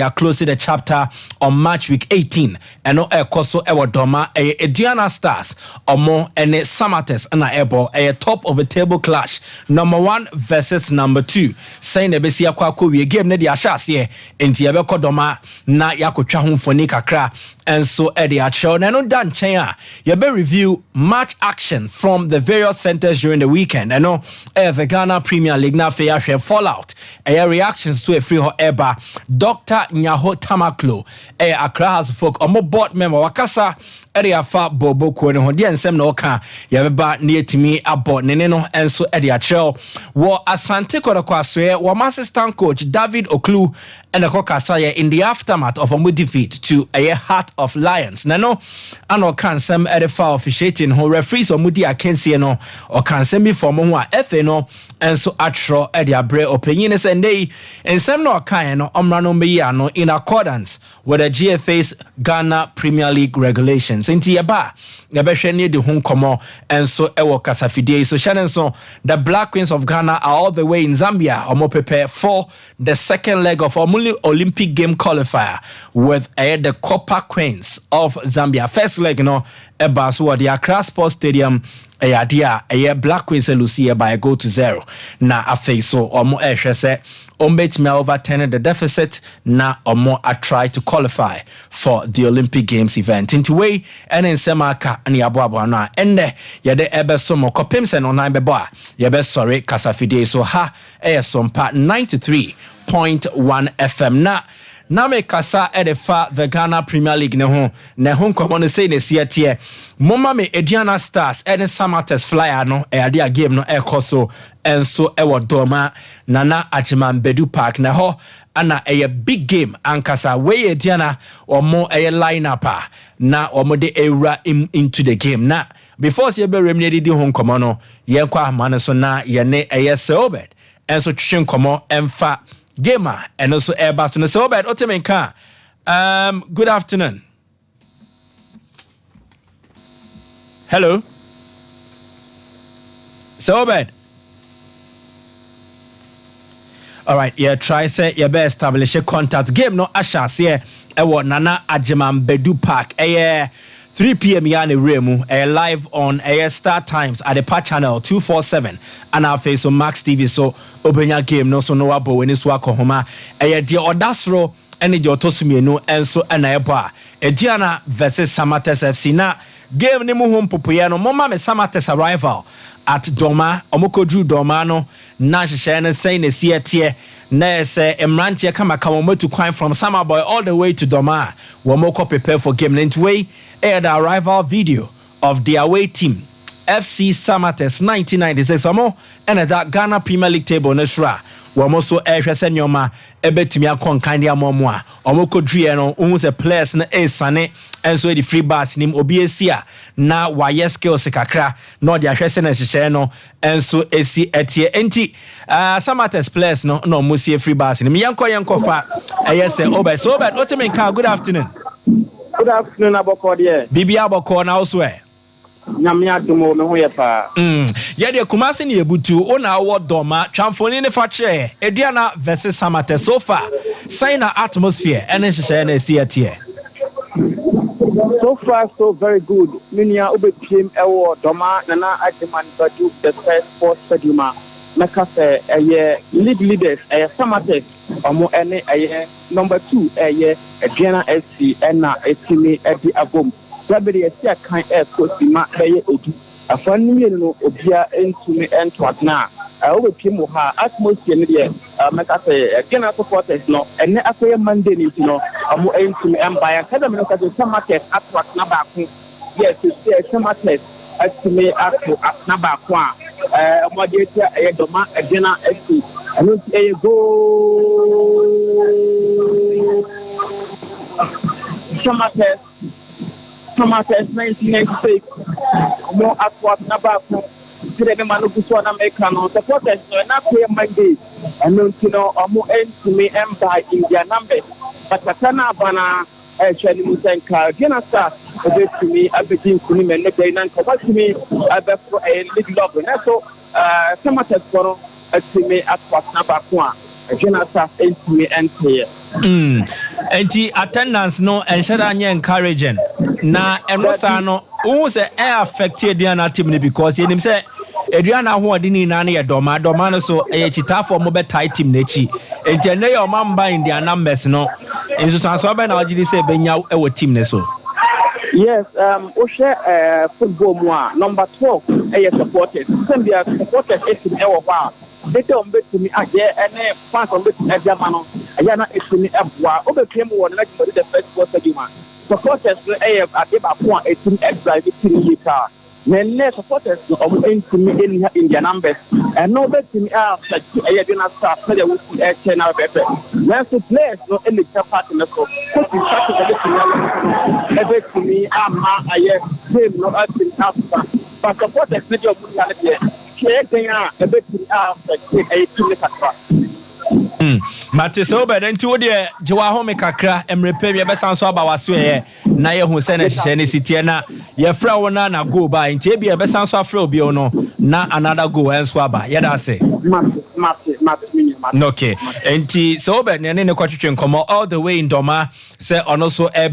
are closing the chapter on match week 18 and no koso ewo doma Ediana Stars omo ene Samates na ebo top of the table clash number 1 versus number 2 saying the besia kwa we game ne dia hyase enti ye be kodoma na yakotwa ho mfoni kakra and so Eddie Acho na no dan chen a ye be review match action from the various centers during the weekend and no the Ghana Premier League na fe ahwe fallout reactions to a free ho eba Dr. Nyaho Tamaklo Accra House folk omo board member wakasa area fa bobo ko ne ho de ensem na oka ye beba na yetimi abo ne no enso Eddie Acho wo Asante Kodakwa so wo assistant coach David Oklu and the Kokasa in the aftermath of a defeat to a Heart of Lions. Nano, ano can some edifa officiating who referees or Mudi Akensi no or can send me for Monwa FNO and so atro Edia Bre opinions and they and some no kind omrano meyano in accordance with the GFA's Ghana Premier League regulations. In Tiaba, the near the home komo and so ewo kasafide. So Shannon so the Black Queens of Ghana are all the way in Zambia or more prepared for the second leg of Olympic game qualifier with the Copper Queens of Zambia. First leg, so the Accra Sports Stadium, Black Queens Lucia by a goal to 0. Na afe so omo se ombet me overturn the deficit na omo a try to qualify for the Olympic Games event. Into way and in semaka ni aboabo na ende yede ebe so mo kopem se no nan bebo a yebe sorry kasafide so ha Sompa 93.1 FM na me kasa edefa the Ghana Premier League ne ho komo no say ne siatie moma me Ediana Stars and Samates Flyer no ade a game no ekoso enso ewo doma nana Achiman Bedu Park na ho ana big game ankasa we Ediana omo lineup na omo de era into the game na before se be remedy di ho komo no ye kwa amane so na ye ne Sobed enso twetwe komo emfa gamer and also airbus no so bad otemenka good afternoon. Hello so bad. All right, yeah, try say you better establish a contact game no ashas here nana Ajiman Bedu Park 3 p.m. yani remu live on Star Times at the Part Channel 247 and our face on Max TV so obenya game no so no wabo when is wako homa the odasro and the otosumi no and so anaeba Ediana versus Samates FC na game ni mu hom popoya no mama me Samates arrival at Doma omokodru Doma no na hye ne say ne sietie na say emrantie kama kamometu kwan from Samaboy all the way to Doma we moko prepare for game into way the arrival video of the away team FC Samates 1996 omo and that Ghana Premier League table no sra we also hwese nyoma ebetimi akon kan dia momo a omokodru no hu se players na esane enso the free bars nim obi esia na waye skills kakra no dia hwese na hyehyɛ no enso esi etie enti Samates players no musie free bars nim yenko fa se obed so obed otemenka good afternoon. Good afternoon, Aboko dear. Bibi Aboko na also Nyamia dumo me ho ye pa. Ye de Kumasi ni ebutu ona wo doma twamfoni ne fa che Ediana versus Samates so far sign na atmosphere ene hyehyɛ na esi atie. So far so very good. Minia obetiem ewo doma nana Ajiman Bedu the first sports stadium meka se league leaders Samates omo ene number 2 Ediana SC na etimi edi abom rabere esi akan kosima edu afani mi no obia entumi entwatna obetiem ha atmosphere ne de meka se Ghana supporters no ene akoye Monday ni no omo entumi empire kada me no ka Samates atwatna ba ko yes Samates atumi atwatna ba ko a modeta doma Ediana SC anu go Samates 1996 more atwat na ba ko tire be manu kuso na meka no supporters no na play Monday anu tino omo entumi empire in their numbers but kana bana chani musenka Ghana Stars obetumi abedin kuni me ne dey nan ko batumi abefo league level na so Samates for atumi atwat na ba ko a Aduana Stars ntumi nteye. Enti attendance no enshada nye encouraging na eno sa no who say e affect Aduana team ni because yenim say Aduana ho odini na na ye doma no so e chita for mo betai team na chi enti ene ye omamba in their numbers no enso sanso be na ogidi say benya e wo team ne so. Yes, we share football more. Number 12, supporters. Some be supporters in our bar. They don't bet to me again, and fans on bet to Jamano. Ayana is to me up. Over came one like the first quarter. Supporters at the point 18 extra 15 car. Then supporters to me in their numbers. And no bet to me out like I didn't start so they would 10 out better. When the players no any part in the scope. Every to me, I am no acting after. But supporters need your reality. A bit Mate so be den ti wo de jewa ho me kakra emrepe ye besan so aba waso ye na ye hu se na hihye ne sitie na ye fra wona na go ba nti e bi ye besan so afra obi no na another go enso aba ye da se okay enti so be ne kwatwetwe nkomo all the way in Doma say ono so a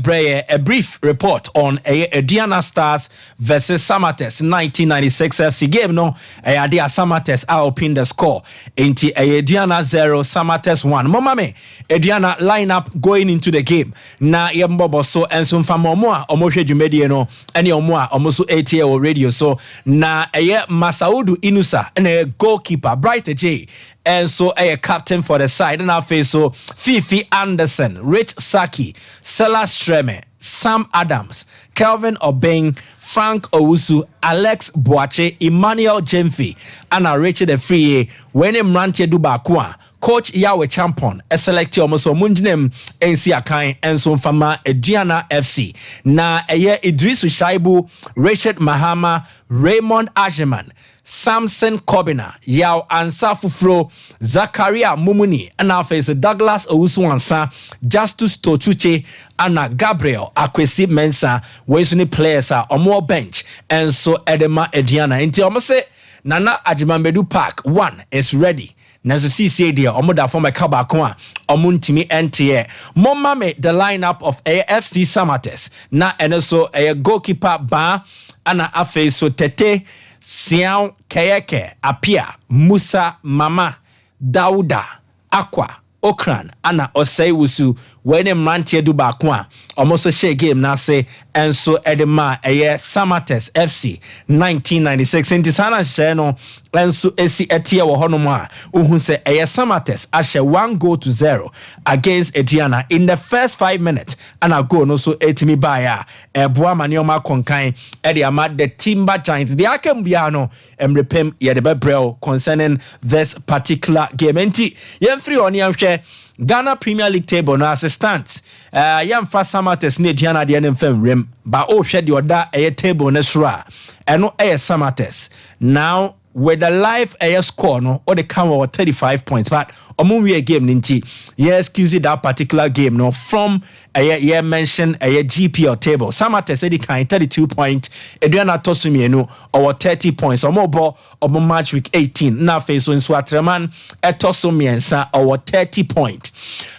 brief report on Aduana Stars versus Samates 1996 FC game no ade Samates are open the score enti Aduana 0 Samates 1 mama me Aduana lineup going into the game na ye mbobo so enso mfama omo a omo hwe dwumedie no ene omo a omo so ATL radio so na Masaudu Inusa ene goalkeeper Bright J and so a captain for the side and our face so Fifi Anderson, Rich Saki, Sela Streme, Sam Adams, Kelvin Obeng, Frank Owusu, Alex Boache, Emmanuel Jemfi, and Richard Efriye, when Mrantie Dubakwa, Coach Yahweh Champon, a select almost Munjinem, NC Akai, and so Fama Aduana FC. Na Idrisu Shaibu, Richard Mahama, Raymond Ajeman, Samson Kobina, Yao Ansafufro, Zakaria Mumuni, and our face Douglas Owusu-Ansa, Justus Tochuche, Anna Gabriel Akwesi Mensa, Wesuni players are on more bench, and so Edema Aduana. Inti almost say Nana Ajimambedu Park 1 is ready. Nazo CCA dia omoda for my kabakwa omuntimi NTA. Mama me the lineup of AFC Samates na enoso a goalkeeper ba ana afe so tete Siao Kayeke Apia Musa Mama Dauda Aqua Okran ana Osei Wusu when Mrantie Dubakwa almost a share game na say and so edema Samates FC 1996 in Tisana Sheno and so esi etia wo honoma uhun say Samates ashe 1-0 against Aduana in the first 5 minutes and a goal no so etimi baya boa manioma konkan e ama the Timber Giants the akembiano emrepem ye de bebrel concerning this particular game enti yemfri oni amhwe Ghana Premier League table no assistant yamfa Samates ne Aduana de ne mfam rem ba o hwe de oda table ne sura eno Samates now with the live air score no or the count 35 points but we game ninti excuse that particular game no from a mention a GPL table Samates said kind 32 points Aduana Tosumienu or 30 points or more match week 18 na face so in Swatreman Etosumiensa or 30 points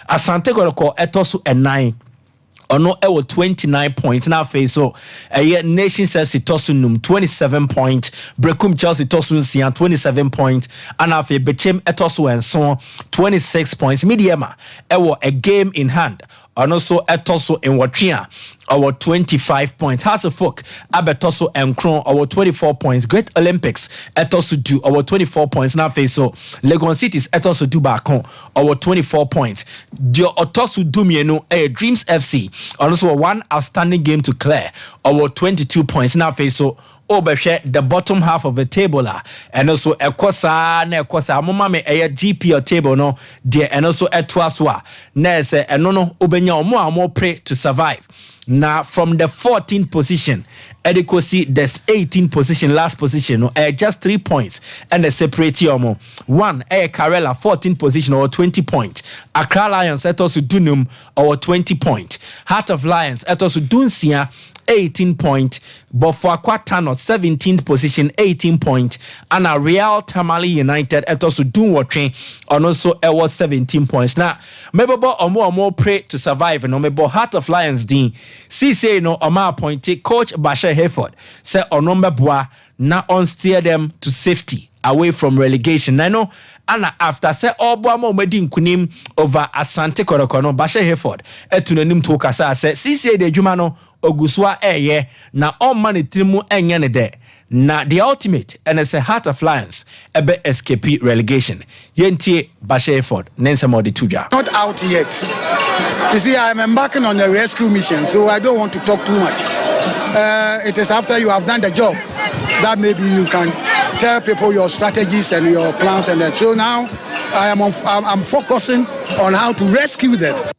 Asante Goroko Etosu and 9 ono ewo 29 points na face so Nation FC Tosunum 27 points Brekum Chelsea Tosun Sian 27 points and afi Bechem Etosu and so 26 points Mediama ewo a game in hand and also Etoso in Watria our 25 points Hasselhoff Abetoso and Kron our 24 points Great Olympics Etoso do our 24 points na face so Legon Cities Etoso do Bakon our 24 points Dio Otosu Dumienu Dreams FC and also one outstanding game to clear our 22 points na face so the bottom half of the table and also ekosa mama me GPL table no there and also etwaswa na say eno no obenya omo pray to survive now from the 14th position adequacy there's 18th position last position no just 3 points and the separate omo one Karela 14th position or 20 points Accra Lions etosu Dunum or 20 points Heart of Lions etosu Dunsia 18 points. Bofuakwatano 17th position 18 points. And a Real Tamale United etosu dunwotwe and also was 17 points. Now, mebebo omo pray to survive no mebo Heart of Lions din. CCA no oma appointed coach Bashir Hayford say onombe boa na on steer them to safety away from relegation. Nano ana after say Obama Medin Kunim over Asante Korokono Bashir Hayford etunanim to kasa say CCA de Jumano Oguswa eye na on money trimu enyane de na the ultimate and it's a Heart of Lions ebe escape relegation. Yentie Bashir Hayford nensemo de tuja. Not out yet. You see, I'm embarking on a rescue mission, so I don't want to talk too much. It is after you have done the job that maybe you can tell people your strategies and your plans and that. So now I'm focusing on how to rescue them.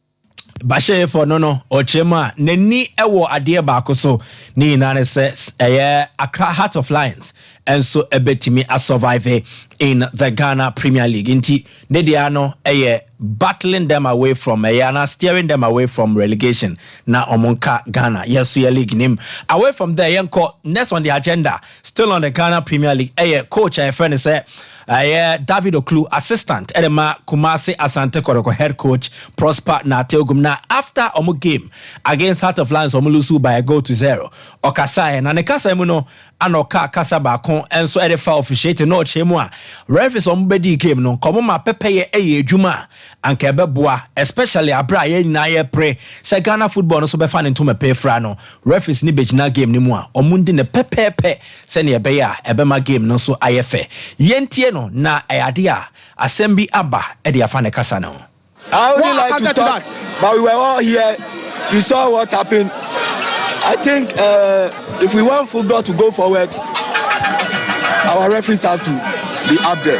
Bashir for no ochema neni ewo ade baako so ni nane se Accra Heart of Lions and so ebetimi a survive in the Ghana Premier League inti ne dia no battling them away from Mayana, steering them away from relegation. Na omonka Ghana, yes, we league name. Away from there, yanko next on the agenda, still on the Ghana Premier League. Coach, friend say, David Oklu, assistant, Edema Kumasi Asante Koroko, head coach, Prosper Nateogumna. After omo game against Heart of Lions, omulusu by a goal to 0. Okasai, na nekasa emuno, anoka kasaba kon, and so edefa officiate no chemwa. Referees ombedi game no, komo ma pepeye juma. And kebeboa, especially abra ye na ye pre se Ghana football no so be fan into me pay fra no referees ni begina game ni mu a omundi ne pepepe se ne ebe ya ebema game no so ayefe yentie no na ayade a assembi aba e de afa ne kasa no. I would like to talk, but we were all here. We saw what happened. I think if we want football to go forward, our referees have to be up there.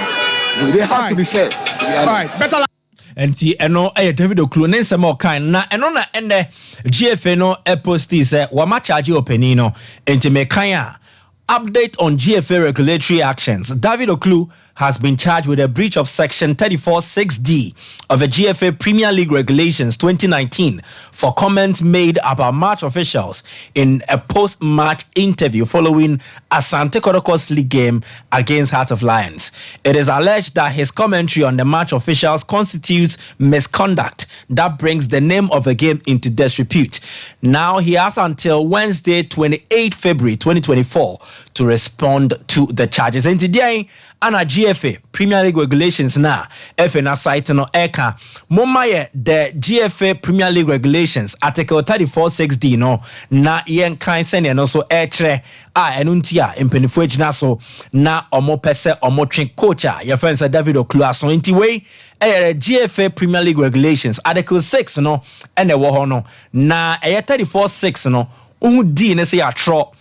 They have to be fair. All right, better. And eno David Oklu nensemo kan na eno na ende GFA no posti se wa ma charge openino enti me kan a update on GFA regulatory actions. David Oklu has been charged with a breach of Section 34(6)(d) of the GFA Premier League Regulations 2019 for comments made about match officials in a post-match interview following Asante Koroko's league game against Heart of Lions. It is alleged that his commentary on the match officials constitutes misconduct that brings the name of the game into disrepute. Now he has until Wednesday, 28 February 2024 to respond to the charges. And today, ana GFA Premier League regulations na FA na site no eka momaye the GFA Premier League regulations article 34(6)(d) no na yen kan sene no so ekre a enuntia empenifo agina so na omo pese omo twen coach a your friend David Oklu aso nti we GFA Premier League regulations article 6 no ene wo ho no na 34(6) no udi ne se ya tro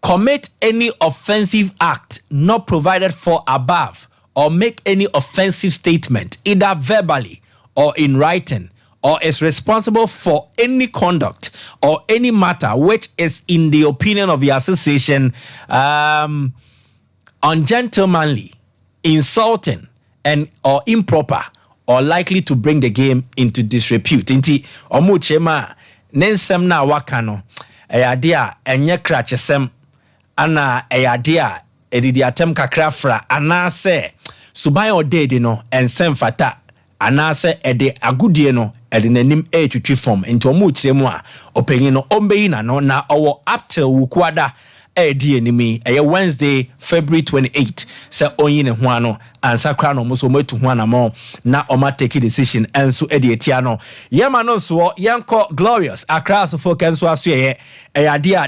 commit any offensive act not provided for above or make any offensive statement either verbally or in writing or is responsible for any conduct or any matter which is in the opinion of the association ungentlemanly, insulting and or improper or likely to bring the game into disrepute. Inti omu chema nensem na wakano ayadia enye krachesem ana eyadea edidi atem kakrafra anase suban odede no ensem fata anase ede agudie no ede nanim etwitwi form enti omu kiremu a opanyin no ombeyi na no na owo up till wukwada edi enimi Wednesday February 28 se onyi ne ho ano ansa kra no muso matu ho anamo na oma take decision enso edi etia no yema no so yanko glorious Accra so focus so aso ye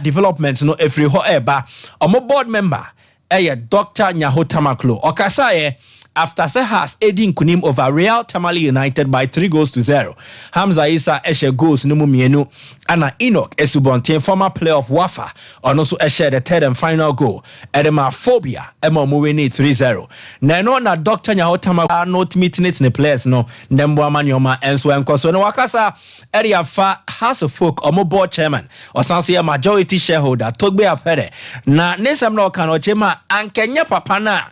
development no every ho eba omo board member Dr. Nyahotamaklo okasa after Sehas Edin Kunim over Real Tamale United by 3-0. Hamza Isa Eshe goals no mienu Anna Enoch Esubonte former player of Wafa and also Eshe the third and final goal. Edema Phobia Emo Muweni 3-0. Nano na Dr. Nyahotama not meeting it in the players no Nembo Manyoma and so and so no wakasa area fa House of Folk or board chairman or some majority shareholder Togbe Afede na Nesam no kano chema and Kenya Papana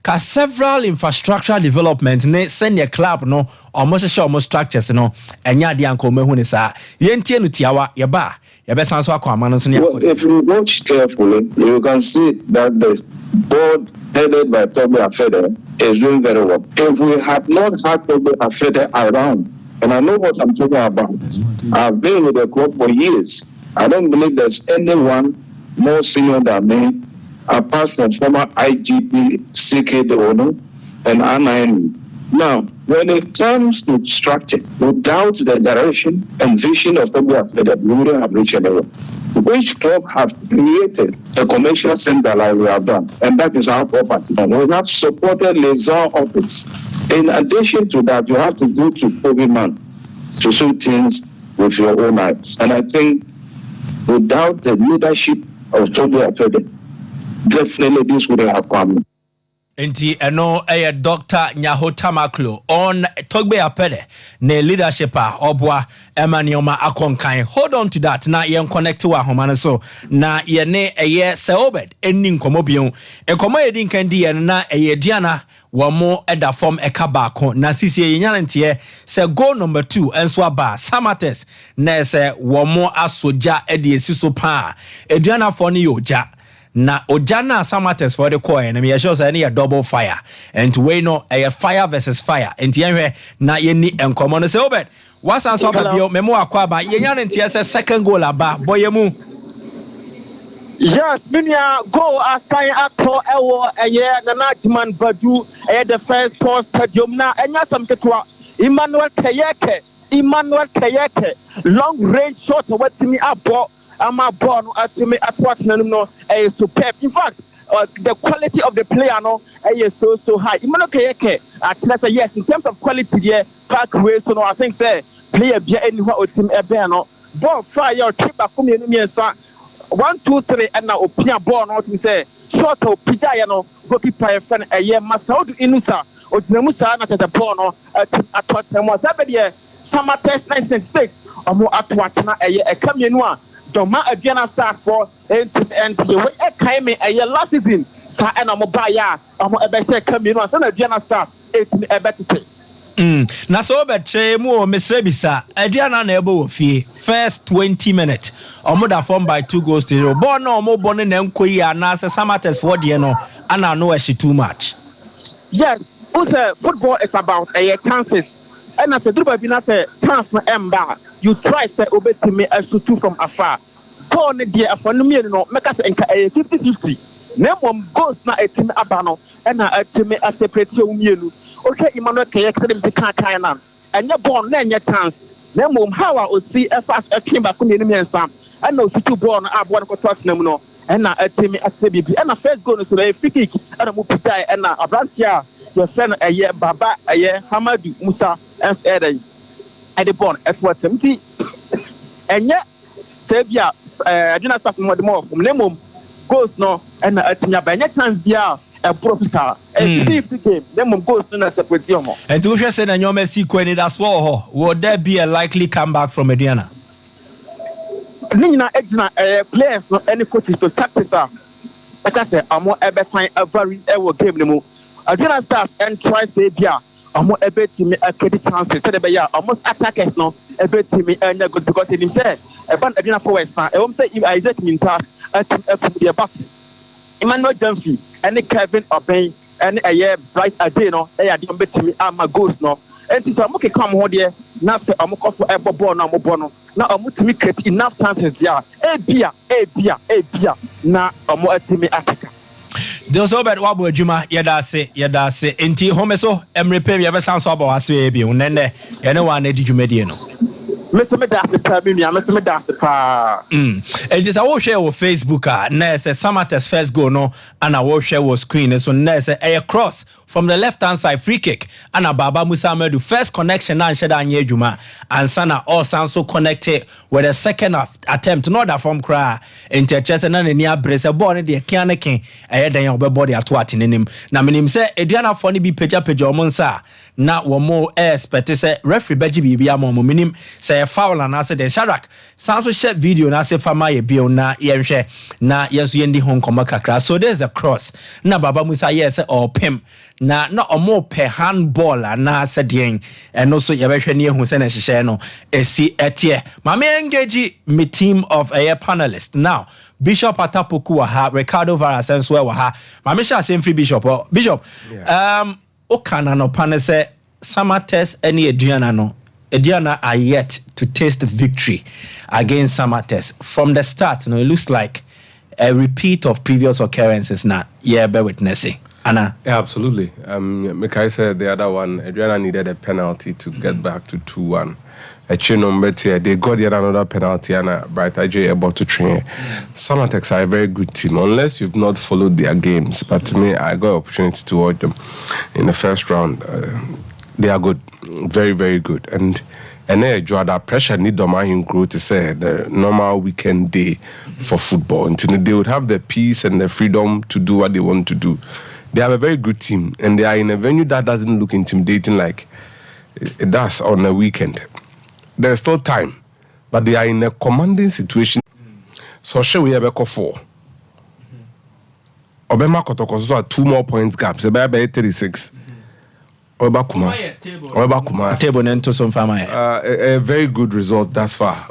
ka several infrastructural development ne send your club no almost show almost structures no enya de anko mehu ne saa yentie no tiawa ye ba ye be san so akwa no so ne if you watch carefully you can see that the board headed by Toby Afede is doing very well. If we had not had Toby Afede around, and I know what I'm talking about, I've been with the club for years. I don't believe there's anyone more senior than me, apart from former IGP, CK Dewono, and Anaini. Now, when it comes to structure, without the direction and vision of Toby Afede, we wouldn't have reached anywhere. Which club have created a commercial center like we have done, and that is our property. And we have supported liaison office. In addition to that, you have to go to COVID man to see things with your own eyes. And I think without the leadership of Toby Afede, definitely this would have come. Enti eno Dr. Nyahotamaklo on Togbe Apede ne leadership obwa emanioma akonkan. Hold on to that na yen connect to ahomane so na ye ne Seobed eni nkomo bion enkomo yedi nkendi ye na Diana wamo eda form ekabako na sisi yenyantie se goal number 2 enso aba Samates na se wamo asoja edi esiso pa Diana for ni oja na ojana Samates for the coin and me sure say any a double fire and we know a fire versus fire and yenhwe na yeni enkomo no say obed what's answer bio memo akwa ba yenya ntia say second goal aba boyemu. Yes, minya go assign actor ewo eye na Jiman Badu the first post stadium na enya sam ketwa Emmanuel Kayeke long range shot wetimi abo ama born at me at what no superb. In fact, the quality of the player no is so high. Emmanuel Kayeke actually say yes in terms of quality there back way so no I think say player be anywhere o team ebe no ball fire trip back come enu miensa 1 2 3 and now opia ball no to say short o pija ye no goalkeeper friend eye Masaudu Inusa o dinemu sa na the ball no at what time was that be summer test 1996 omo at what na eye e kam yenu a Doma Adriana Stars for and you came a last season. Sa and I'm buy ya. I'm a better come in. So Adriana Stars a better. Na so betre mu Miss Rebisa Adriana na ebo fie first 20 minutes. Omo da form by 2 goals to 0. Born no omo born na nkoyi ana se Samates for de no ana no she too much. Yes, football is about chances. And as a dribble be na say chance no emba. You try say obetime a shoot from afar. Go on the afanumi no make us enka 50-50. Name goals na a team abano and a team a separate umienu. Okay, Emmanuel Kayeke dem kan na. And your born na your chance. Name how I will see a fast a team back in the sam. And no two born up one for touch no. And a team at CBB. And a first goal is a free kick and a mupita and a branchia. Your friend a year Baba a year Hamadu Musa and Eden. At the bond at what empty and yet Sabia I do not start more from Lemon goes no and a chance dia a professor and 50 game Lemon goes to a separate and to just say that your Messi Queni that's for would there be a likely comeback from Mediana? Nina Edna players no any coaches to tactics like I say I'm more ever sign a very game no more. I do not start and try Sabia. I'm a bit to me a credit chances. Almost attackers no a bit to me and good because he said a band of forward now. I won't say if Isaac Minta the box. Emmanuel Dunphy and Kevin Obey and a year bright Adeno, they are doing to me. I'm a ghost no. And so I'm okay come hold here. Now say I'm a for a bono. Now I'm to me create enough chances there. A beer. Now I'm more to me attacker. There's over wabo juma yada se enti home so emrepe ya be sanso aba wase bi unene ene wa na di jumedie no Mr. Medase pa Mr. Medase pa it is a wo share on Facebook na say Samates first goal no and a wo share on screen so na say a cross from the left hand side, free kick. And Baba Musa Medu first connection and Sheda Nyejuma and Sana also so connected with the second attempt. Not that from cry into chest and near brace a ball in the Kianaki. I had a body at what in him. Now, minim say, Ediana Fonny be peja monsa. Now, one more expert say, referee Beji Bibia Momo minim say a foul and I said, then Sharak. Sounds to share video and I say, Fama ye bio na yemshe na yes yendi home kakra. So there's a cross. Na Baba Musa yes or Pim. Na not a more per handball and na said yen and also Yabesha near who sent a sheno a see etie. Mame engage me team of a panelist. Now Bishop Atapuku ha Ricardo Varas and swear ha. Mamisha same free Bishop or Bishop. Okana no panese summer test any Adriana no. Adriana are yet to taste victory against summer test. From the start, it looks like a repeat of previous occurrences now. Yeah, bear witnessing. Anna? Yeah, absolutely. Mekai said the other one, Adriana needed a penalty to get back to 2-1. They got yet another penalty and Bright IJ able to train. Samatex are a very good team, unless you've not followed their games. But to me, I got an opportunity to watch them in the first round. They are good, very, very good. And then draw that pressure need the man grow to say the normal weekend day for football. Until they would have the peace and the freedom to do what they want to do. They have a very good team, and they are in a venue that doesn't look intimidating like it does on a weekend. There's still time, but they are in a commanding situation. So shall we have a 4? Obema Kotoko 2 more points gap. So by 36. Obakuma. Table nento some farmer. A very good result thus far.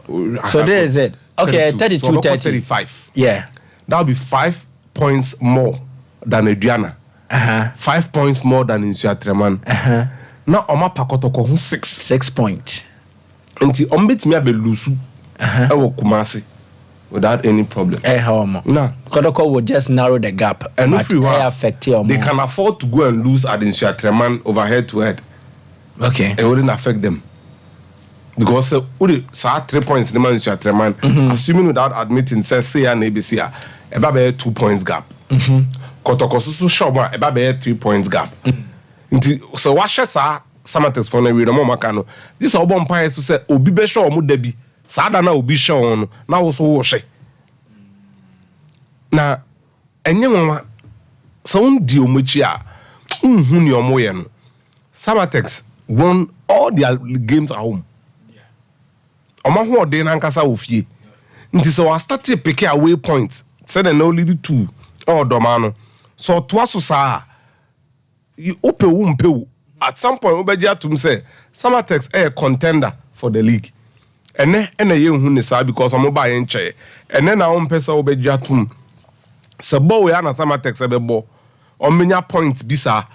So there is it. Okay, 32, so 35. Yeah. That'll be 5 points more than Adriana. 5 points more than Insuatreman. Now Oma Pakotoko 6 points. Until Ombit me be lusu. I will Kumasi without any problem. No. Kodoko will just narrow the gap. And if you are affected, they can afford to go and lose at Insuatreman over head to head. Okay. It wouldn't affect them. Because 3 points in the man Insuatreman, assuming without admitting say and ABC, about 2 points gap. Kotoko susu shoba eba 3 points gap. So what sa Samatex for na we no makano. This obo mpire so say obi be show mu da bi. Sa da na obi show no na wo so wo hwe. Na enye nwa so undi omochi a unhu ni omo ye no. Samatex won all their games at home. Omo ho ode na nkasa wo fie. Nti so wa start to pick away points. Say na only 2 or domano. So twaso sa you upe at some point ubeja to say Samatex a contender for the league. And then ye hu ni sa because omo ba yen che. And then na pesa ubeja to sabo we na Samatex ebebo. Omenya points bisa.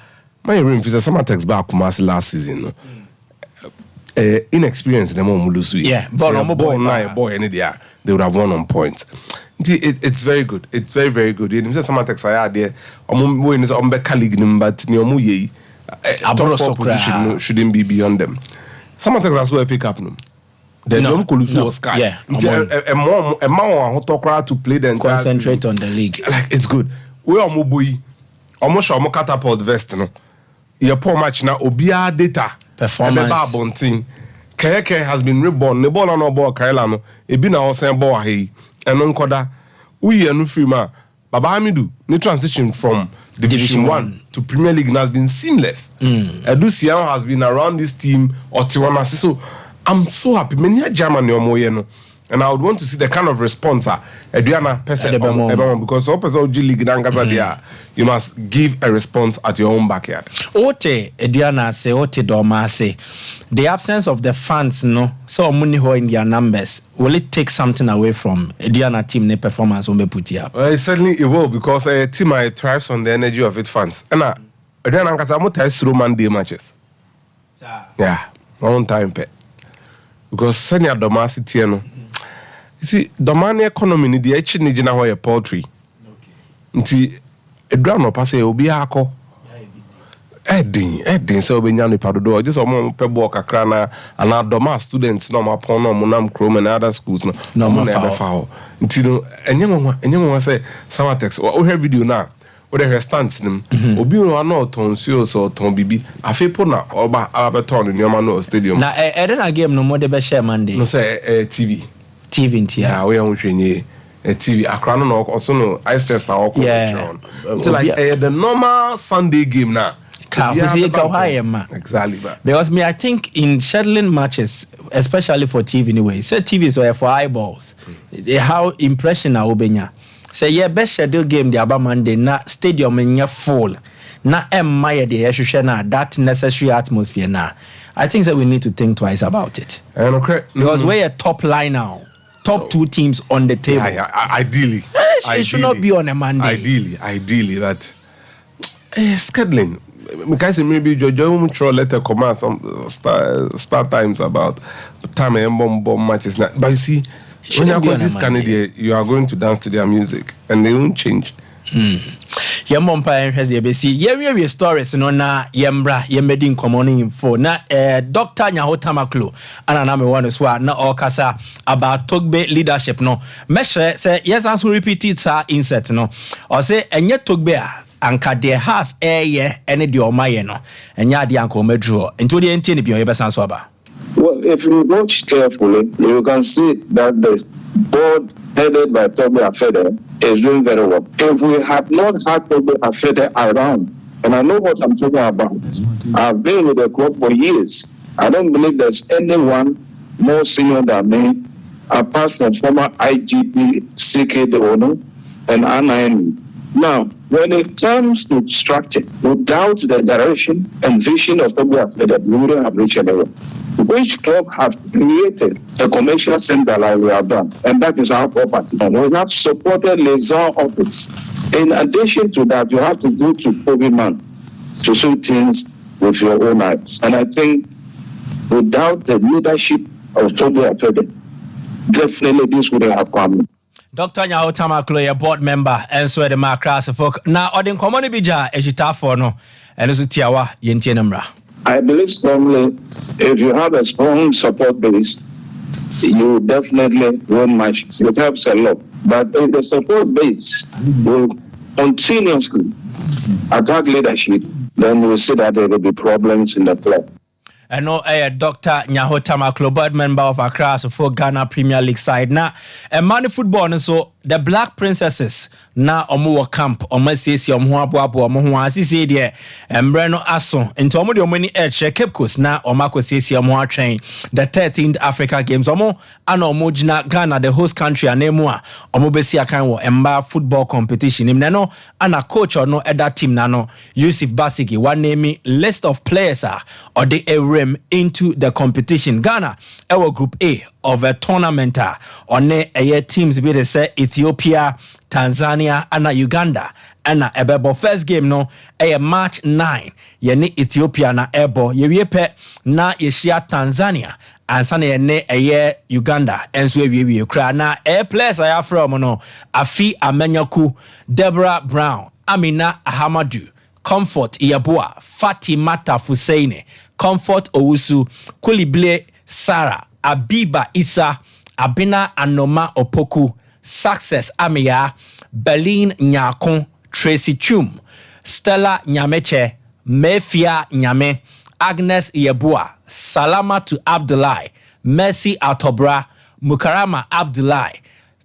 My rim fi Samatex ba Kumasi last season no. Inexperienced them on Mulusu. Yeah, but boy any there they would have won on points. It's very good. It's very, very good. You know, some attacks are there. Omo is on Becca League, but near Muye, top 4 position shouldn't be beyond them. Some attacks are so FA Cup. The Dom Kulusu was Sky. Yeah, a more to play than concentrate on the league. Like it's good. We are Mobui, almost our catapult vest. No, your poor match now. Obia data performance. Keke has been reborn. The ball on our ball, Kailano. It been our same ball. Hey. And Nkoda, we are no free man. Baba Hamidu, the transition from Division 1 to Premier League has been seamless. Edu Siam has been around this team or Tiwana. So I'm so happy. Many German and I would want to see the kind of response Adriana person because Opposite G League there, you must give a response at your own backyard. Ote Adriana say Ote Doma say the absence of the fans so money in their numbers, will it take something away from Adriana team ne performance on be put here? Well, certainly it will because a team thrives on the energy of its fans. And Adriana Nkasa mo ties through Monday matches. Yeah, one time pet. Because senior Doma City you see, the money economy ni the echi ni jina hoye poultry. Nti edra no passe obi akọ. Edin so be nya ni padodo. Just omo pebo kakra na ana doma students no mapon no munam chrome and other schools no mo na be fa ho. Nti no enye mo say Samatex o hear video na What the stance nim. Obi no no ton so ton bibi. Afepo na oba abeton in your no stadium. Na a game no more the best share Monday. No say TV ntia. Yeah, we am hwenye TV akra no also no ice test na okọ. It's like the normal Sunday game na. Exactly. Because I think in scheduling matches, especially for TV anyway, say TV so for eyeballs. How impression na obenya. Say yeah, best schedule game the aba Monday na stadium in full. Na emma the issue na that necessary atmosphere na. I think that we need to think twice about it. Because we're a top line now. Top two teams on the table. Ideally. It should not be on a Monday. Ideally that scheduling. Because maybe Jojo Mutual letter command some start times about time and bomb matches. But you see, when you go this Canada, you are going to dance to their music and they won't change. Yamompa has the ABC. Yemi stories no na yembra yemedin common info na Dr. Nyahotamaklo and aname one so na okasa about Togbe leadership no. Meshe say yes answer repeat it sir insert no. Or say enye Togbe a anka de has ene de omaye no. Enya de anka omedro. Into the enti ni bi oyebesan so aba. Well, if you watch carefully, you can see that the board headed by Toby Afede is doing very well. If we had not had Toby Afede around, and I know what I'm talking about, I've been with the club for years. I don't believe there's anyone more senior than me, apart from former IGP CK Deono and Anaemi. Now, when it comes to structure, without the direction and vision of Toby Afede, we wouldn't have reached anywhere. Which club have created a commercial center like we have done, and that is our property. And we have supported liaison office. In addition to that, you have to go to COVID man to see things with your own eyes. And I think without the leadership of Toby Afede, definitely this would have come. Dr. Nyahotamaklo, your board member, and so the Macras folk. Now, Odin Common Bija, Ejita for no, and also Tiawa, Yentianamra. I believe strongly if you have a strong support base, you definitely win matches. It helps a lot. But if the support base will continuously attack leadership, then we'll see that there will be problems in the club. I know Dr. Nyahotamaklo, board member of Accra for Ghana Premier League side. Now, money football, and so the Black Princesses na omo camp omo sesi omo aboabo omo ho asisi de embre no aso into omo de omo ni Cape Coast na omo akosesi omo atwen the 13th Africa Games omo ana omo gina Ghana the host country anemu a omo besi akan wo emba football competition im no ana coach no eda team na no Yusuf Basigi one name list of players or the rim into the competition. Ghana our group A of a tournament on a teams be the say Ethiopia, Tanzania, and Uganda. And ebebo first game no March 9. Yeni Ethiopia na ebo yepe na yeshia Tanzania and sana yene Uganda and so we kra na players I from no Afi Amenyaku, Deborah Brown, Amina Ahamadu, Comfort Iyabua, Fatimata Fuseine, Comfort Owusu, Kulible Sarah, Abiba Isa, Abina Anoma Opoku, Success Amia, Berlin Nyakon, Tracy Chum, Stella Nyameche, Mefia Nyame, Agnes Yebua, Salama to Abdullahi, Mercy Altobra, Mukarama Abdullahi,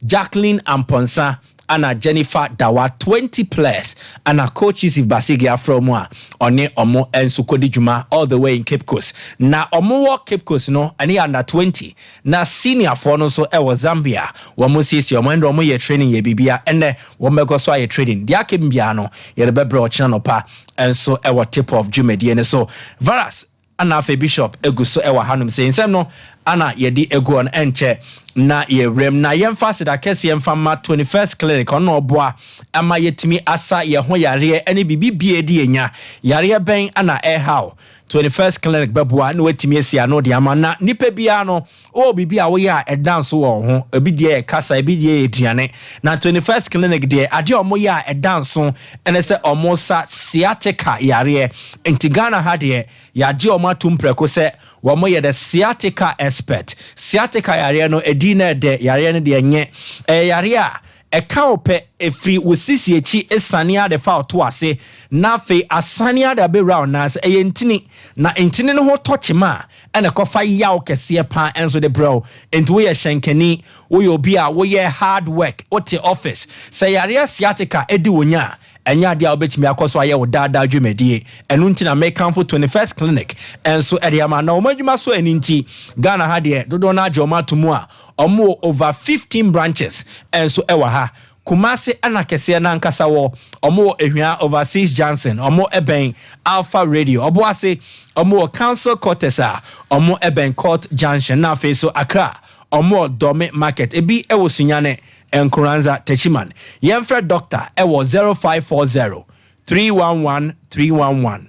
Jacqueline Amponsa, Anna Jennifer Dawa 20 players and a coach Yusuf Basigia from one on Omo and Sukodi Juma all the way in Cape Coast. Na Omo Cape Coast no and under 20. Na senior for no so Zambia. Wamu sisi omo ye training ye bibia and wamego so ye trading. Dia kimbiano ye bebro channel pa and so tip of Jumedi and so Varas Anna Fe Bishop Eguso Hanum saying some no Anna yedi egu on enche na ye rem na yemfa da kese yemfa ma 21st clinic ono oboa ama yetimi asa ye ho yare ene bibibie di enya yare ben ana how 21st clinic beboa na wetimi asia no de ama na nipa bia no o bibia wo ya edanso wo ho ebi de kasa ebi de eduane na 21st clinic de ade omo ya edanso ene se omo sa sciatica yare Ghana ha de ya je omo atumpreko se wo mo ye the sciatica expert sciatica yare no edina de yare no de enye yare a ɛka opɛ efiri wosisi echi esania de fa to ase na fe asania da be round na se ntini na ntini no ho touch ma ene kofa yaw kese pa enso de bro enti we ye shenkani we obi a we ye hard work ote office say yare sciatica edi wonya enya dia obetimi akoso aye wo dada dwumadie enu ntina make camp for 21st clinic enso ediama na omadwuma so eninti Ghana ha de dodo na ajoma tumu a omo over 15 branches enso ewa ha Kumasi anakese na nkasa wo omo ehwia overseas Johnson omo eben Alpha Radio oboase omo council quarters a omo eben Court Junction na fe so Accra omo Dome Market ebi ewo sunyane Enkuranza Techiman yemfre doctor ewo 0540 311 311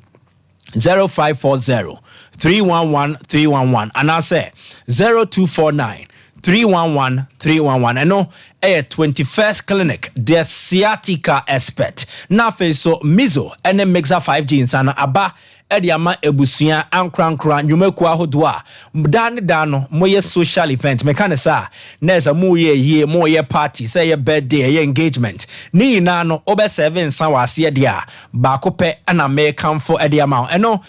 0540 311 311 and I say 0249 311 311 eno 21st clinic the sciatica expert na fe so mizo ene mixa 5G insana aba ediama ebusuya ankrankra nyumeku ahodo a da no moye social event mekanesa neza moye moye party say ye birthday ye engagement ni na no obe 7 san wase dia ba kope ana mekan for ediama eno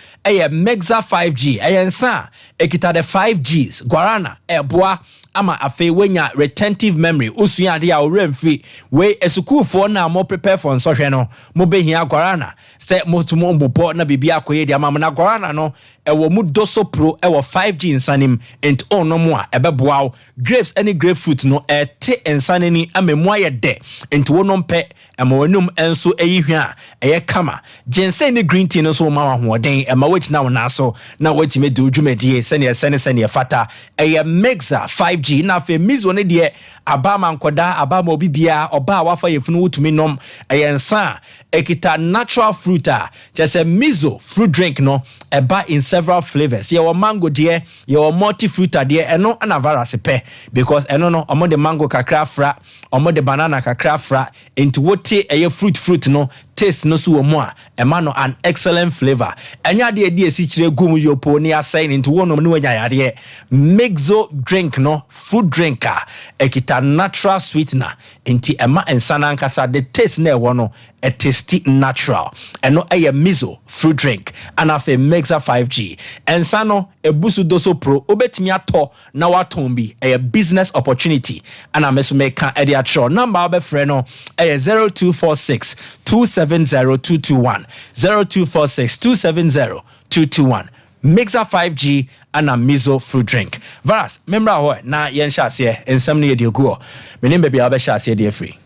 mixa 5G nsa ekita the 5Gs guarana eboa ama afe wenya retentive memory usua de a oremfi we esukufo na mo prepare for nsɔhwɛ no mo behia guarana se motumo mbopo na bibia akoye de ama na guarana no ewo mu doso pro ewo 5G insanim ent ono mo a ebeboa grapes any grapefruit no te insanini amemu ayede ent wono mpe ema wanum enso eyihwa eye kama ginseng ni green tea no so ma wa hoden ema wechina wona so na watime de odwumadie sene fata eye mixa 5G na fe mizo ne de abama nkoda abama obibia oba wafa yefunu wutumi nom eye nsa ekita natural fruit a just a mizo fruit drink no eba in several flavors ye mango de ye multi fruit de eno na virus pe because eno no omo de mango kakra fra omo de banana kakra fra into wote eye fruit no taste no so omo a ema no an excellent flavor enya de esi kire gum yopo ni assign into wonom no wanya yade mixo drink no food drinker ekita natural sweetener enti ema ensana nkasa the taste na ewo no a tasty natural eno eye mizo fruit drink and afa mixa 5G ensano ebusu doso pro obetimi ato na waton bi a business opportunity and ameso meka edi atro number obefre no 0246 270221 0246 270221 mixa 5G and a mizo fruit drink varas member ho na yen hyase ensam ne yedi oguo menim baby abɛhyase de free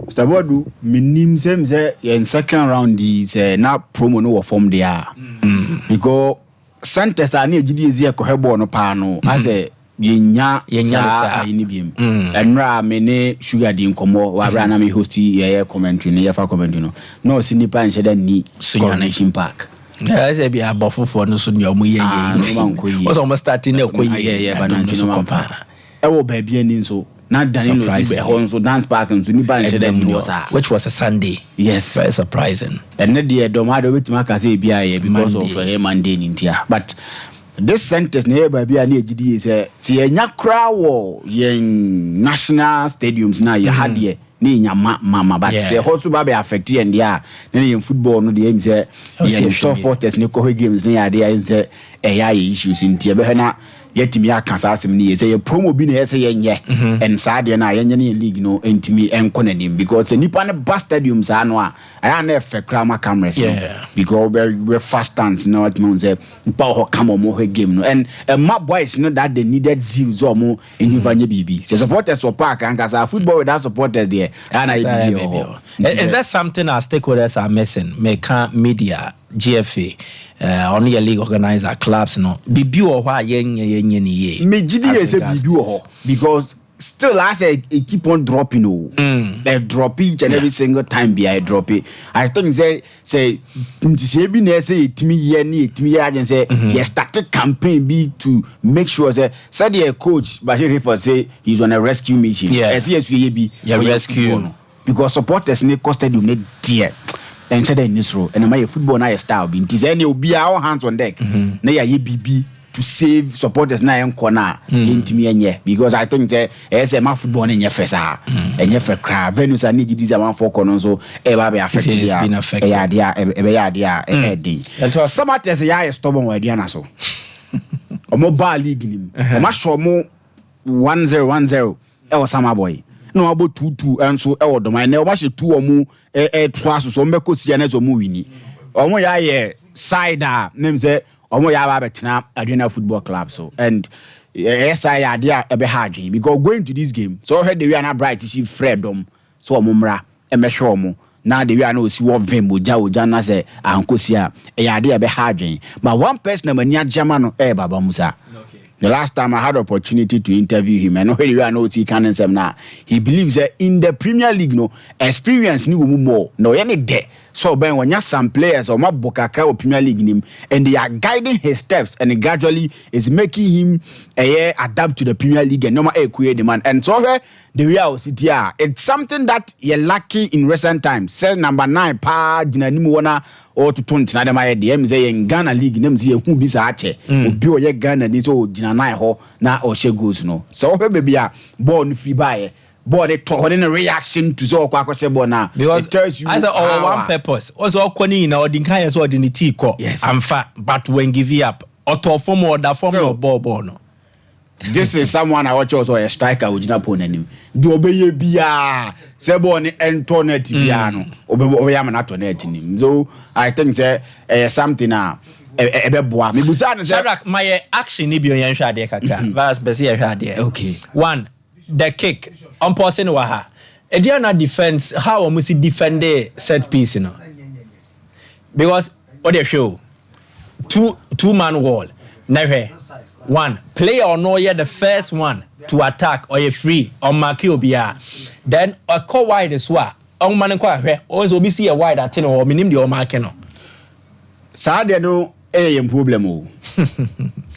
Sabodu minim semze in second round is na promo no form there because centers are near GDZ kohebo no pa no as a yenya sa ni biem enra me ne sugar di nkomo wa bra na me hosti ye commentary ne fa commentary no sinipa nche da ni Coronation Park I say be abofofo no so ne omuye ye was almost starting na koyi banana no compa e wo ba bia ni so na Danilo be honso dance park nso ni ba nche da ni water which was a Sunday. Yes, very surprising. And the domado wetima ka say bia because of Monday ni ntia but this sentence na ba bia na egidi say ti enya kra wo yen national stadiums na ya hade ni nya mama but say also ba be affect and dia na yen football no dey say yen supporters ni ko games ni ya dey say ya issues ntia be na yetimi akasa asem ni say promo bi na say yenye and saade na yenye na league no entimi enkonanim because nipa ne bus stadiums ano a aya na efekrama cameras because we fast stands no what means say nipa ho come mo game no and my boys know that they needed zeal so mo enivanye bibi say supporters for park and kasa football without supporters there is that something our stakeholders are missing make media GFA on your league organizer clubs no bibi o hwa yenye ni ye me GDA say bibi o because still I say it keep on dropping they drop each and every single time be I drop it I think say bi na say itimi ye ni itimi ye agent say you started campaign be to make sure say the coach Bashir for say he's on a rescue mission SSV be rescue because supporters need costed you need dear and said in this row and my football na style be it is any obi our hands on deck na ya ye bibi to save supporters na en corner intimi enye because I think say my football enye fesa enye fe cra Venus and need this man for corner so e ba be affected ya dia Samatters ya stubborn we dia na so omo ba league nim omo show mo 1-0 e o sama boy no abo 2-2 enso e wo doma na omo she 2 omo twaso so mbeko sia na so mo wini omo ya ye side name say omo ya ba betena Arena Football Club so and yes I idea ebe hard because going to this game so heard the we are na bright see freedom so omo mra e me hwe omo na the we are no si wo vem oja na say ankosia e idea ebe hard but one person mania German baba Musa. The last time I had opportunity to interview him, and when you are not can say now, he believes that in the Premier League, no experience ni more. No any day. So when you some players or my Bokaka or Premier League him, and they are guiding his steps, and gradually is making him adapt to the Premier League and normal create demand. And so the reality it's something that you're lucky in recent times. Say number 9 pa dinanimu wana or to 20 na dem aye dem say in Ghana League nem say hu bi sa ache obi o ye Ghana ni so gina 9 ho na o she goals no so baby a ball no free by ball they talk in a reaction to so kwa kwase ball na because it tells you as a one purpose also kwani na odinka ye so odini ti ko amfa but when give you up auto form or that form your ball no. This is someone I watch also a striker with Japan him. Do obey bia sebo ni internet bia no obey am na to net him. So I think say something ebeboa me busa no say Shadrack my action ni bi on yan hwa de kaka vas be say hwa de. Okay. One, the kick on person wa ha. Ediana defense how we see defend the set piece no. Because what they show two-man wall. Now one player or no yeah the first one to attack or you free on Makio then a call wide as well on man kwa also be see a wide at 10 or minim the Omakeno. Sadia no problem o.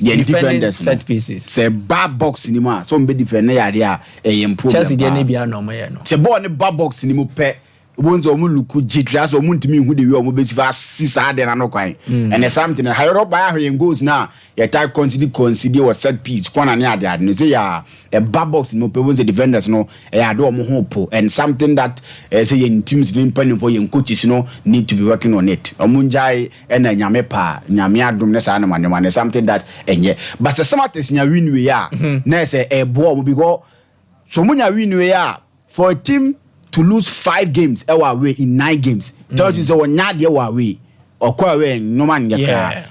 The defenders set pieces. Say bad box in ma so be defend ya dia problem. Chelsea dey na bia no mo no. Say ball ne bad box ni mo pe wonzo omu luku jitria so omu ntimi hu de wi omu besifa sisa de na no kwan and there's something higher up by him goes now you type consider was set piece corner near there no say ya a bad box no pe wonzo defenders no ya do omu hope and something that say your teams dey plan for your coaches no need to be working on it omu njai na nyame pa nyame adom ne sa na man something that enye but say Samatters nya win we ya na say e bo omu because so munya win we ya for a team to lose 5 games away in 9 games. Tells you so when away or away no man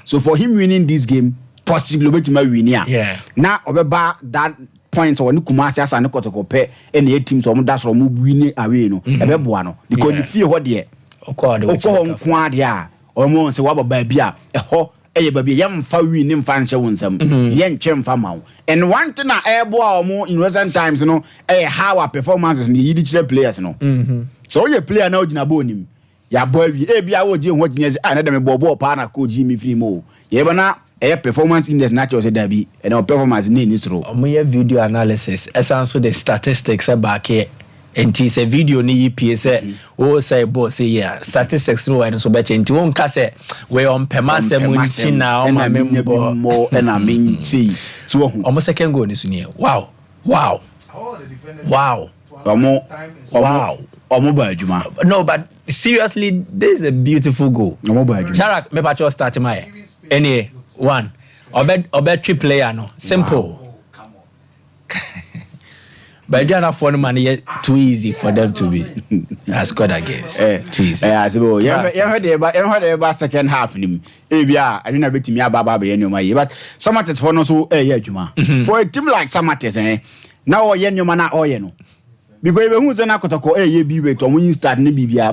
so for him winning this game possibly bet my win here. Now obeba that point or Kumasi as an Kotokope any teams or that's or winning away no ebeboa because you feel what there okwa dia or mo say what baby a ho baby yam fa win fan che wonsam yen twem fa mawo and one thing na ebo mo in recent times no how our performances ni yidi players no so you player na ogina bonim ya boy wi bia wo je ho ginya na dem bobo pa na ko ji mi free mo ye bana performance index natural say that be and our performance ni sro mo ye video analysis essence the statistics back here and it's a video ni EPS o say boss say yeah statistics no and so bet nti won ka say we on permase mu nti na o ma membo and I mean see so almost second goal ni so ni wow omo ba adwuma no but seriously this is a beautiful goal omo ba adwuma Shadrack me patch start my any one obet triple player no simple but Ghana for the money too easy for them to be scored against. Too easy. So you heard about second half nim. Bia I didn't bet me aba be no my but Samatters for no so adwuma. For a team like Samatters now ye nyoma na oye no. Because even who say na kotoko bi we to mun start ni bibia